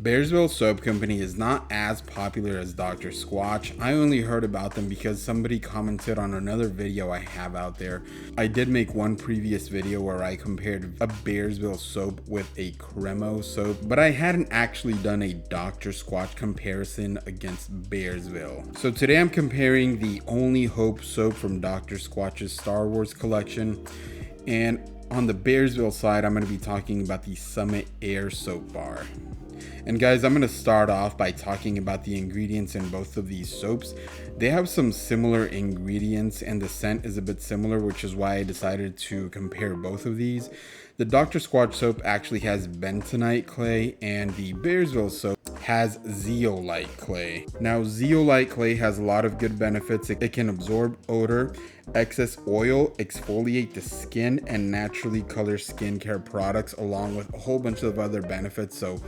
Bearsville Soap Company is not as popular as Dr. Squatch. I only heard about them because somebody commented on another video I have out there. I did make one previous video where I compared a Bearsville soap with a Cremo soap, but I hadn't actually done a Dr. Squatch comparison against Bearsville. So today I'm comparing the Only Hope soap from Dr. Squatch's Star Wars collection, and on the Bearsville side, I'm going to be talking about the Summit Air soap bar. And guys, I'm going to start off by talking about the ingredients in both of these soaps. They have some similar ingredients and the scent is a bit similar, which is why I decided to compare both of these. The Dr. Squatch soap actually has bentonite clay, and the Bearsville soap has zeolite clay. Now, zeolite clay has a lot of good benefits. It can absorb odor, excess oil, exfoliate the skin, and naturally color skincare products, along with a whole bunch of other benefits. So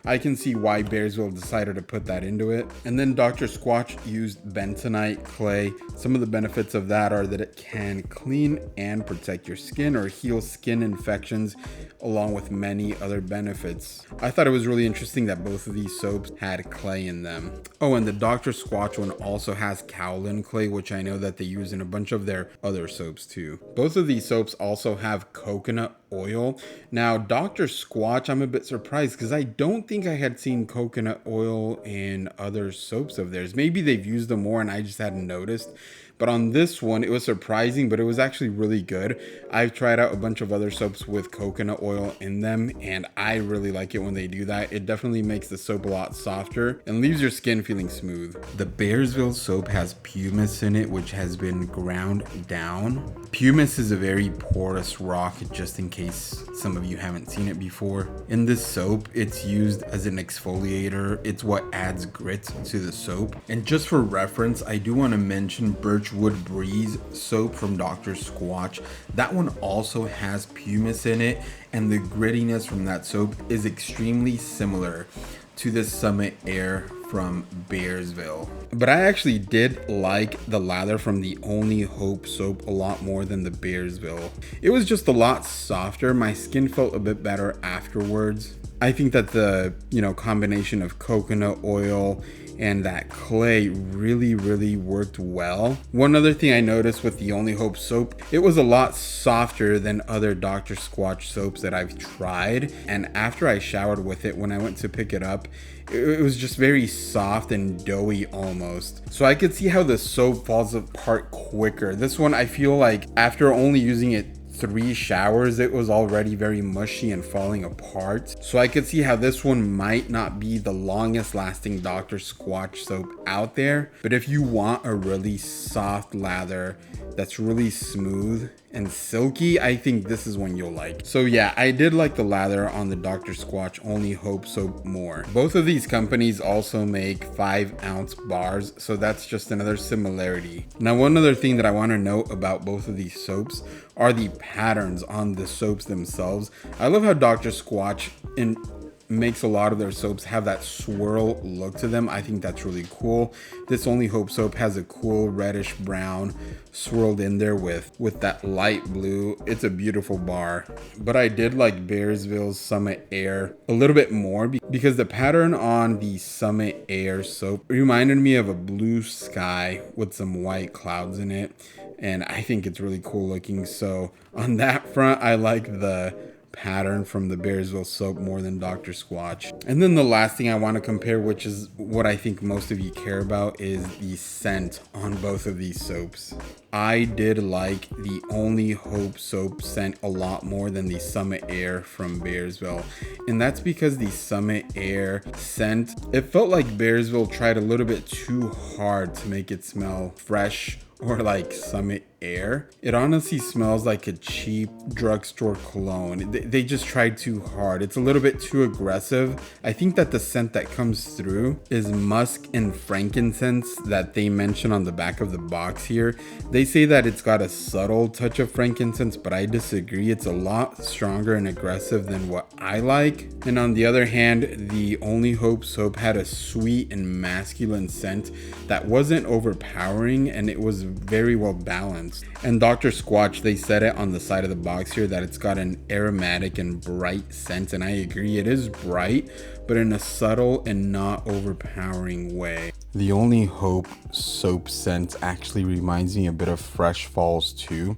I can see why Bearsville decided to put that into it. And then Dr. Squatch used bentonite clay. Some of the benefits of that are that it can clean and protect your skin or heal skin infections, along with many other benefits. I thought it was really interesting that both of these soaps had clay in them. Oh, and the Dr. Squatch one also has kaolin clay, which I know that they use in a bunch of their other soaps too. Both of these soaps also have coconut oil. Now, Dr. Squatch, I'm a bit surprised because I don't think I had seen coconut oil in other soaps of theirs. Maybe they've used them more and I just hadn't noticed. But on this one, it was surprising, but it was actually really good. I've tried out a bunch of other soaps with coconut oil in them, and I really like it when they do that. It definitely makes the soap a lot softer and leaves your skin feeling smooth. The Bearsville soap has pumice in it, which has been ground down. Pumice is a very porous rock, just in case some of you haven't seen it before. In this soap, it's used as an exfoliator. It's what adds grit to the soap. And just for reference, I do want to mention Birchwood Breeze soap from Dr. Squatch. That one also has pumice in it, and the grittiness from that soap is extremely similar to the Summit Air from Bearsville. But I actually did like the Lather from the Only Hope soap a lot more than the Bearsville. It was just a lot softer. My skin felt a bit better afterwards. I think that the, combination of coconut oil and that clay really worked well. One other thing I noticed with the Only Hope soap, it was a lot softer than other Dr. Squatch soaps that I've tried. And after I showered with it, when I went to pick it up, it was just very soft and doughy almost. So I could see how the soap falls apart quicker. This one, I feel like after only using it 3 showers, it was already very mushy and falling apart. So I could see how this one might not be the longest lasting Dr. Squatch soap out there. But if you want a really soft lather that's really smooth and silky, I think this is one you'll like. So yeah, I did like the lather on the Dr. Squatch Only Hope soap more. Both of these companies also make 5-ounce bars, so that's just another similarity. Now, one other thing that I want to note about both of these soaps are the patterns on the soaps themselves. I love how Dr. Squatch makes a lot of their soaps have that swirl look to them. I think that's really cool. This Only Hope soap has a cool reddish brown swirled in there with that light blue. It's a beautiful bar. But I did like Bearsville's Summit Air a little bit more because the pattern on the Summit Air soap reminded me of a blue sky with some white clouds in it, and I think it's really cool looking. So on that front, I like the pattern from the Bearsville soap more than Dr. Squatch. And then the last thing I want to compare, which is what I think most of you care about, is the scent on both of these soaps. I did like the Only Hope soap scent a lot more than the Summit Air from Bearsville. And that's because the Summit Air scent, it felt like Bearsville tried a little bit too hard to make it smell fresh or like Summit Air. It honestly smells like a cheap drugstore cologne. They just tried too hard. It's a little bit too aggressive. I think that the scent that comes through is musk and frankincense that they mention on the back of the box here. They say that it's got a subtle touch of frankincense, but I disagree. It's a lot stronger and aggressive than what I like. And on the other hand, the Only Hope soap had a sweet and masculine scent that wasn't overpowering, and it was very well balanced. scents. And Dr. Squatch, they said it on the side of the box here that it's got an aromatic and bright scent, and I agree, it is bright, but in a subtle and not overpowering way. The Only Hope soap scent actually reminds me a bit of Fresh Falls too.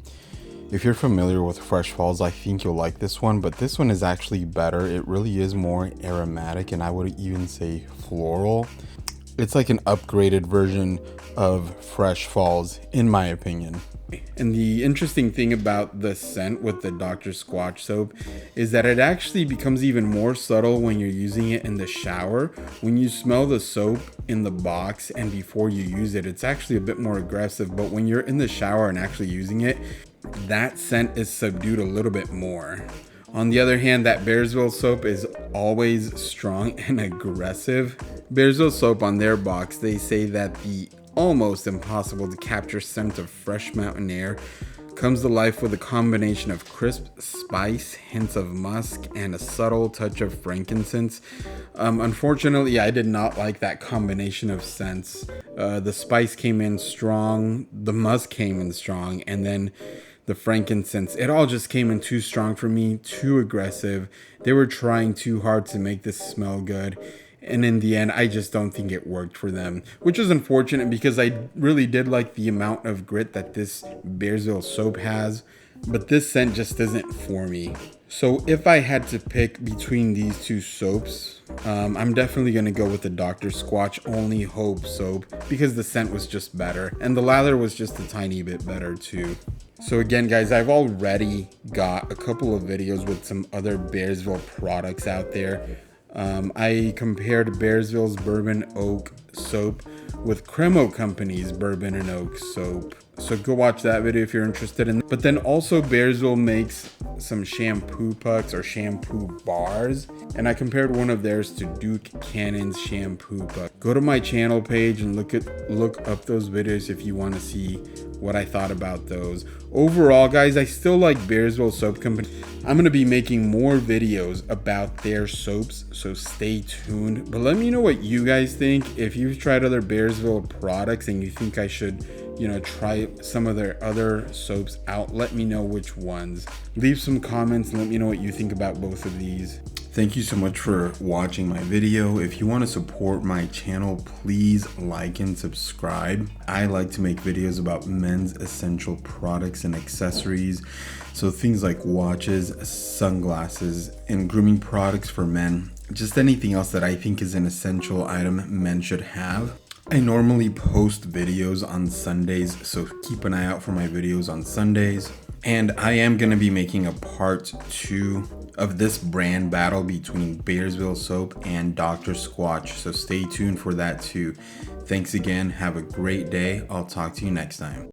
If you're familiar with Fresh Falls, I think you'll like this one, but this one is actually better. It really is more aromatic, and I would even say floral. It's like an upgraded version of Fresh Falls, in my opinion. And the interesting thing about the scent with the Dr. Squatch soap is that it actually becomes even more subtle when you're using it in the shower. When you smell the soap in the box and before you use it, it's actually a bit more aggressive, but when you're in the shower and actually using it, that scent is subdued a little bit more. On the other hand, that Bearsville soap is always strong and aggressive. Bearsville soap, on their box, they say that the almost impossible to capture scent of fresh mountain air comes to life with a combination of crisp spice, hints of musk, and a subtle touch of frankincense. Unfortunately, I did not like that combination of scents. The spice came in strong, the musk came in strong, and then the frankincense, it all just came in too strong for me, too aggressive. They were trying too hard to make this smell good, and in the end, I just don't think it worked for them, which is unfortunate because I really did like the amount of grit that this Bearsville soap has, but this scent just isn't for me. So if I had to pick between these two soaps, I'm definitely going to go with the Dr. Squatch Only Hope soap because the scent was just better, and the lather was just a tiny bit better too. So again, guys, I've already got a couple of videos with some other Bearsville products out there. I compared Bearsville's Bourbon Oak soap with Cremo Company's Bourbon and Oak soap. So go watch that video if you're interested in. But then also Bearsville makes some shampoo pucks or shampoo bars, and I compared one of theirs to Duke Cannon's shampoo puck. Go to my channel page and look up those videos if you want to see what I thought about those. Overall, guys, I still like Bearsville Soap Company. I'm going to be making more videos about their soaps, so stay tuned. But let me know what you guys think. If you've tried other Bearsville products and you think I should, try some of their other soaps out, let me know which ones. Leave some comments and let me know what you think about both of these. Thank you so much for watching my video. If you want to support my channel, please like and subscribe. I like to make videos about men's essential products and accessories. So things like watches, sunglasses, and grooming products for men. Just anything else that I think is an essential item men should have. I normally post videos on Sundays, so keep an eye out for my videos on Sundays. And I am going to be making a part 2 of this brand battle between Bearsville Soap and Dr. Squatch, so stay tuned for that too. Thanks again. Have a great day. I'll talk to you next time.